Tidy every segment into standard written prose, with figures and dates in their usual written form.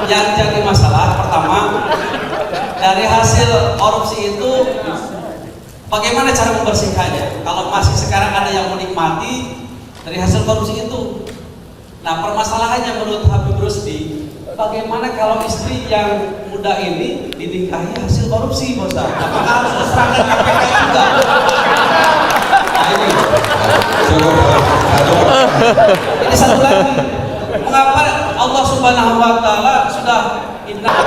Yang jadi masalah pertama, dari hasil korupsi itu bagaimana cara membersihkannya? Kalau masih sekarang ada yang menikmati dari hasil korupsi itu. Nah, permasalahannya menurut Habib Rusdi, bagaimana kalau istri yang muda ini dinikahi hasil korupsi, Bos? Apakah harus diserahkan KPK juga? Nah, ini satu lagi. Mengapa Allah Subhanahu wa taala sudah anak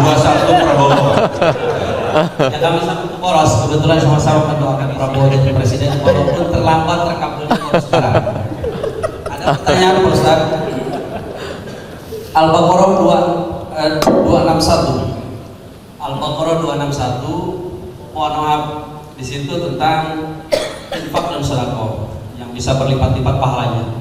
21 Prabowo. Ya, kami satu poros kebetulan sama-sama mendoakan Prabowo jadi presiden walaupun terlambat terkabulnya sekarang. Ada pertanyaan Pak Ustaz. Al-Baqarah 261. Al-Baqarah 261, mohon maaf, di situ tentang infak dan sedekah yang bisa berlipat-lipat pahalanya.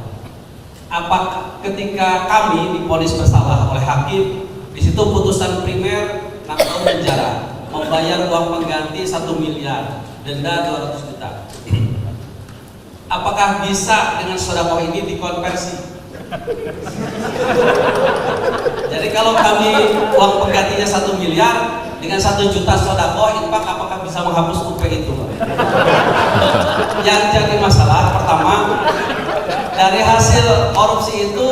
Apakah ketika kami divonis bersalah oleh hakim, di situ putusan primer 6 tahun penjara, membayar uang pengganti 1 miliar, denda 200 juta. Apakah bisa dengan sedekah ini dikonversi? Jadi kalau kami uang penggantinya 1 miliar dengan 1 juta sedekah infak, apakah bisa menghapus UP itu? Yang jadi masalah pertama, dari hasil korupsi itu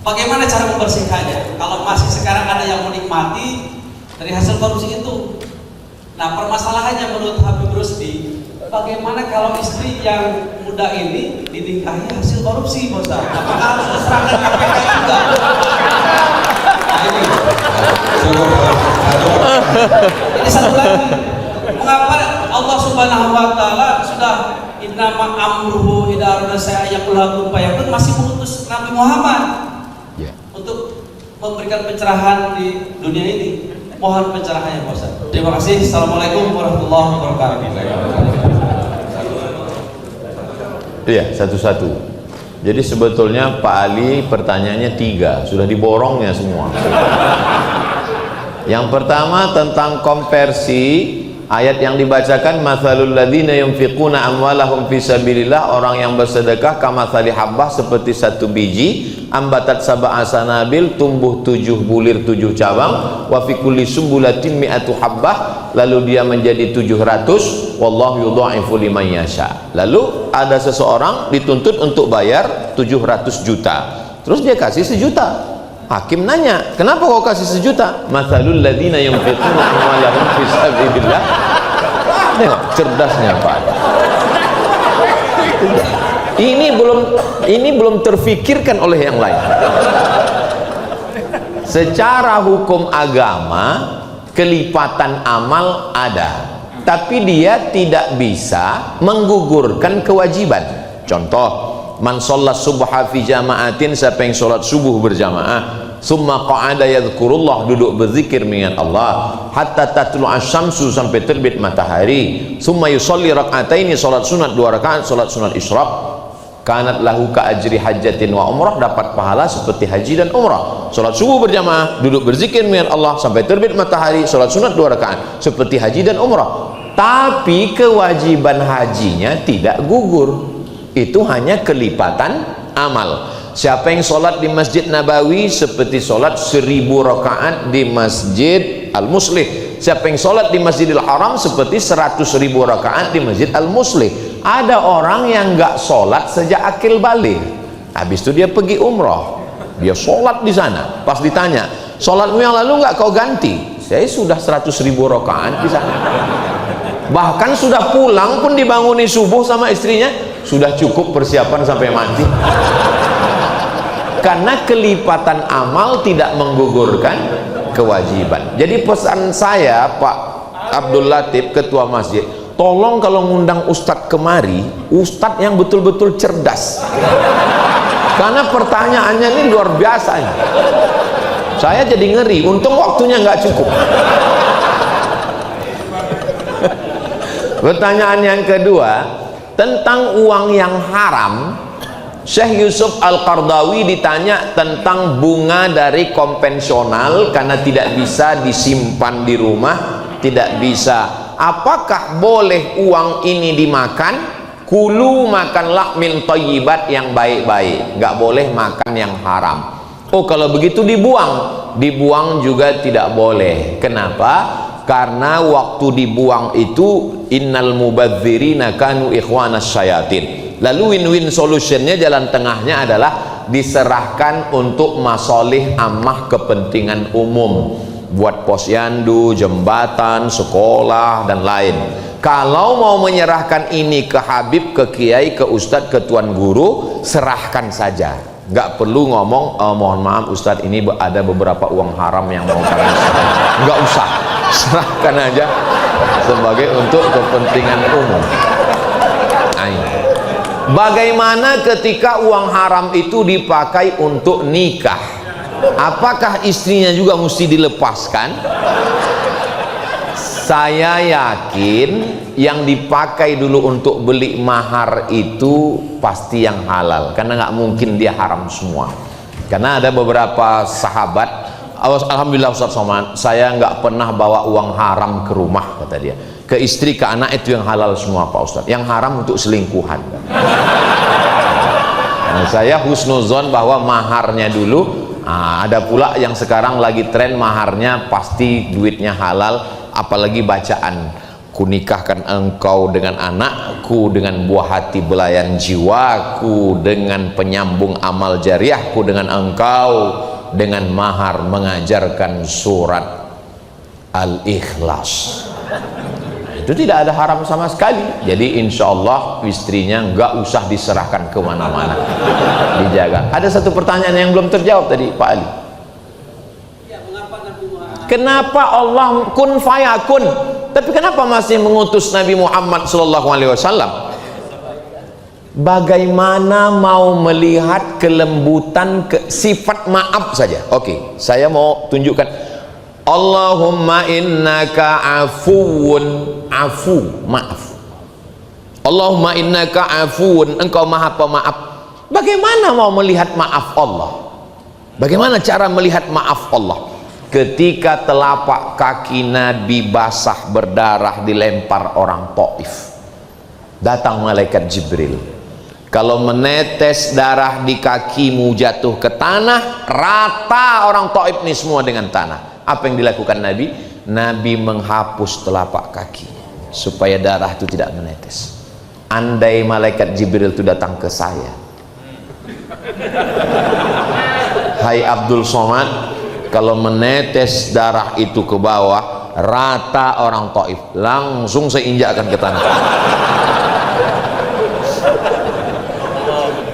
bagaimana cara membersihkannya? Kalau masih sekarang ada yang menikmati dari hasil korupsi itu. Nah, permasalahannya menurut Habib Rusdi, bagaimana kalau istri yang muda ini dinikahi hasil korupsi, Bos? Apakah harus diserahkan KPK juga? Nah, ini satu lagi. Mengapa Allah Subhanahu wa taala sudah innama amruhu idza arada syai'an yaqul lahu kun fayakun masih mengutus Nabi Muhammad untuk memberikan pencerahan di dunia ini? Mohon pencerahannya, Pak Ustaz. Terima kasih. Assalamualaikum warahmatullahi wabarakatuh. Iya, satu-satu. Jadi sebetulnya Pak Ali pertanyaannya 3, sudah diborongnya semua. Yang pertama tentang konversi, ayat yang dibacakan mathalul ladzina yunfiquna amwalahum fi sabilillah, orang yang bersedekah kamathali habbah, seperti satu biji ambatat sab'a sanabil, tumbuh 7 bulir 7 cabang, wa fi kulli sumbulatin mi'atu habbah, lalu dia menjadi 700, wallahu yudha'ifu liman yasha. Lalu ada seseorang dituntut untuk bayar 700 juta, terus dia kasih 1 juta. Hakim nanya, kenapa kau kasih 1 juta? Mathalul ladzina yunfiquna amwalahum fi sabilillah. Tengok cerdasnya Pak. Ini belum terfikirkan oleh yang lain. Secara hukum agama kelipatan amal ada, tapi dia tidak bisa menggugurkan kewajiban. Contoh, man sholat subha fi jama'atin, siapa yang sholat subuh berjamaah, summa qa'ada yadhkurullah, duduk berzikir mengingat Allah, hatta tatlu asyamsu, sampai terbit matahari, summa yusalli rak'ataini, sholat sunat 2 rakaat, sholat sunat isyraq, kanat lahu ka ajri hajjatin wa umrah, dapat pahala seperti haji dan umrah. Sholat subuh berjamaah, duduk berzikir mengingat Allah sampai terbit matahari, sholat sunat 2 rakaat, seperti haji dan umrah. Tapi kewajiban hajinya tidak gugur, itu hanya kelipatan amal. Siapa yang sholat di Masjid Nabawi seperti sholat 1000 rakaat di Masjid Al-Muslih. Siapa yang sholat di Masjidil Haram seperti 100.000 rakaat di Masjid Al-Muslih. Ada orang yang nggak sholat sejak akil balik, habis itu dia pergi umroh, dia sholat di sana. Pas ditanya, sholatmu yang lalu nggak kau ganti? Saya sudah 100.000 rakaat di sana. Bahkan sudah pulang pun dibanguni subuh sama istrinya, sudah cukup persiapan sampai mati. Karena kelipatan amal tidak menggugurkan kewajiban. Jadi pesan saya Pak Abdul Latif, ketua masjid, tolong kalau ngundang ustadz kemari, ustadz yang betul-betul cerdas. Karena pertanyaannya ini luar biasa. Saya jadi ngeri, untung waktunya nggak cukup. Pertanyaan yang kedua tentang uang yang haram. Syekh Yusuf Al-Qardawi ditanya tentang bunga dari konvensional, karena tidak bisa disimpan di rumah, tidak bisa. Apakah boleh uang ini dimakan? Kulu, makanlah min thayyibat, yang baik-baik, nggak boleh makan yang haram. Oh, kalau begitu dibuang. Dibuang juga tidak boleh. Kenapa? Karena waktu dibuang itu innal mubadzirina kanu ikhwanas syayatin. Lalu win-win solutionnya, jalan tengahnya adalah diserahkan untuk masolih amah kepentingan umum, buat posyandu, jembatan, sekolah dan lain. Kalau mau menyerahkan ini ke habib, ke kiai, ke ustadz, ke tuan guru, serahkan saja. Nggak perlu ngomong mohon maaf ustadz, ini ada beberapa uang haram yang mau kami serahkan. Nggak usah, serahkan aja sebagai untuk kepentingan umum. Bagaimana ketika uang haram itu dipakai untuk nikah? Apakah istrinya juga mesti dilepaskan? Saya yakin yang dipakai dulu untuk beli mahar itu pasti yang halal, karena nggak mungkin dia haram semua. Karena ada beberapa sahabat, alhamdulillah Ustaz Somad, saya nggak pernah bawa uang haram ke rumah, kata dia. Ke istri, ke anak itu yang halal semua Pak Ustaz, yang haram untuk selingkuhan. Nah, saya husnuzon bahwa maharnya dulu, ada pula yang sekarang lagi tren maharnya pasti duitnya halal, apalagi bacaan, ku nikahkan engkau dengan anakku, dengan buah hati belayan jiwaku, dengan penyambung amal jariahku dengan engkau, dengan mahar mengajarkan surat Al-Ikhlas. Itu tidak ada haram sama sekali. Jadi insya Allah istrinya nggak usah diserahkan kemana-mana, dijaga. Ada satu pertanyaan yang belum terjawab tadi Pak Ali. Kenapa Allah kun fayakun, tapi kenapa masih mengutus Nabi Muhammad SAW? Bagaimana mau melihat kelembutan, sifat maaf saja. Oke, saya mau tunjukkan. Allahumma innaka afuun, afu, maaf. Allahumma innaka afuun, engkau maha pemaaf. Bagaimana mau melihat maaf Allah? Bagaimana cara melihat maaf Allah? Ketika telapak kaki Nabi basah berdarah dilempar orang Taif, datang malaikat Jibril. Kalau menetes darah di kakimu jatuh ke tanah, rata orang Taif ini semua dengan tanah. Apa yang dilakukan Nabi? Nabi menghapus telapak kakinya supaya darah itu tidak menetes. Andai malaikat Jibril itu datang ke saya, hai Abdul Somad, kalau menetes darah itu ke bawah, rata orang Taif, langsung saya injakkan ke tanah.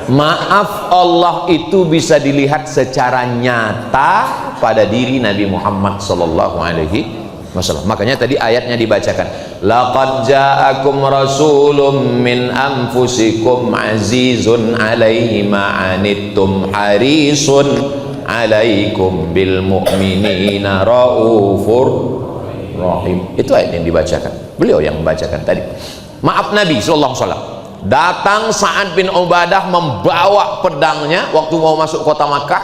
Maaf Allah itu bisa dilihat secara nyata pada diri Nabi Muhammad SAW. Makanya tadi ayatnya dibacakan, laqad ja'akum rasulun min anfusikum azizun alaihi ma'anittum harisun alaikum bil mu'minina raufur rahim. Itu ayat yang dibacakan, beliau yang membacakan tadi. Maaf Nabi SAW. Datang Sa'ad bin Ubadah membawa pedangnya waktu mau masuk kota Makkah.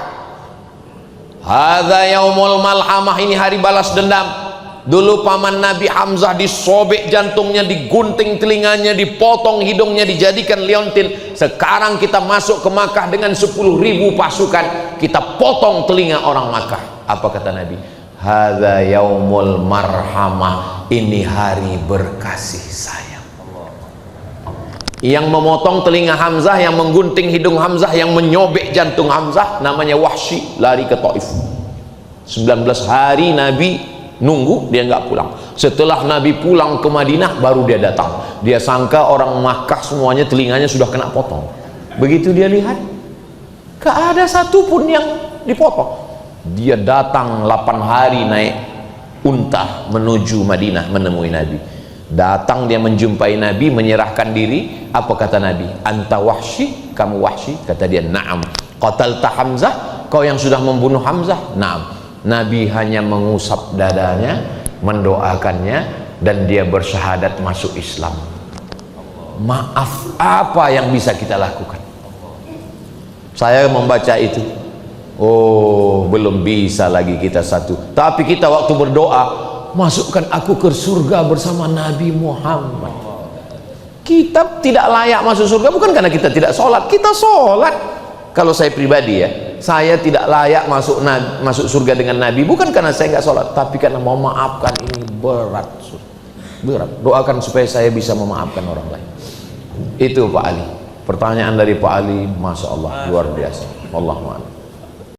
Hadza yaumul malhamah, ini hari balas dendam. Dulu paman Nabi Hamzah disobek jantungnya, digunting telinganya, dipotong hidungnya, dijadikan liontin. Sekarang kita masuk ke Makkah dengan 10.000 pasukan, kita potong telinga orang Makkah. Apa kata Nabi? Hadza yaumul marhamah, ini hari berkasih sayang. Yang memotong telinga Hamzah, yang menggunting hidung Hamzah, yang menyobek jantung Hamzah, namanya Wahsy, lari ke Taif. 19 hari Nabi nunggu, dia nggak pulang. Setelah Nabi pulang ke Madinah, baru dia datang. Dia sangka orang Makkah semuanya telinganya sudah kena potong. Begitu dia lihat, gak ada satupun yang dipotong. Dia datang 8 hari naik unta menuju Madinah menemui Nabi. Datang dia menjumpai Nabi, menyerahkan diri. Apa kata Nabi? Anta Wahsy, kamu Wahsy? Kata dia, na'am. Qatalta Hamzah, kau yang sudah membunuh Hamzah? Na'am. Nabi hanya mengusap dadanya, mendoakannya, dan dia bersyahadat masuk Islam. Maaf, apa yang bisa kita lakukan? Saya membaca itu, oh belum bisa lagi kita satu. Tapi kita waktu berdoa, masukkan aku ke surga bersama Nabi Muhammad. Kita tidak layak masuk surga bukan karena kita tidak sholat, kita sholat. Kalau saya pribadi ya, saya tidak layak masuk surga dengan Nabi, bukan karena saya nggak sholat, tapi karena mau maafkan ini berat. Doakan supaya saya bisa memaafkan orang lain. Itu Pak Ali. Pertanyaan dari Pak Ali, masya Allah, luar biasa. Allahumma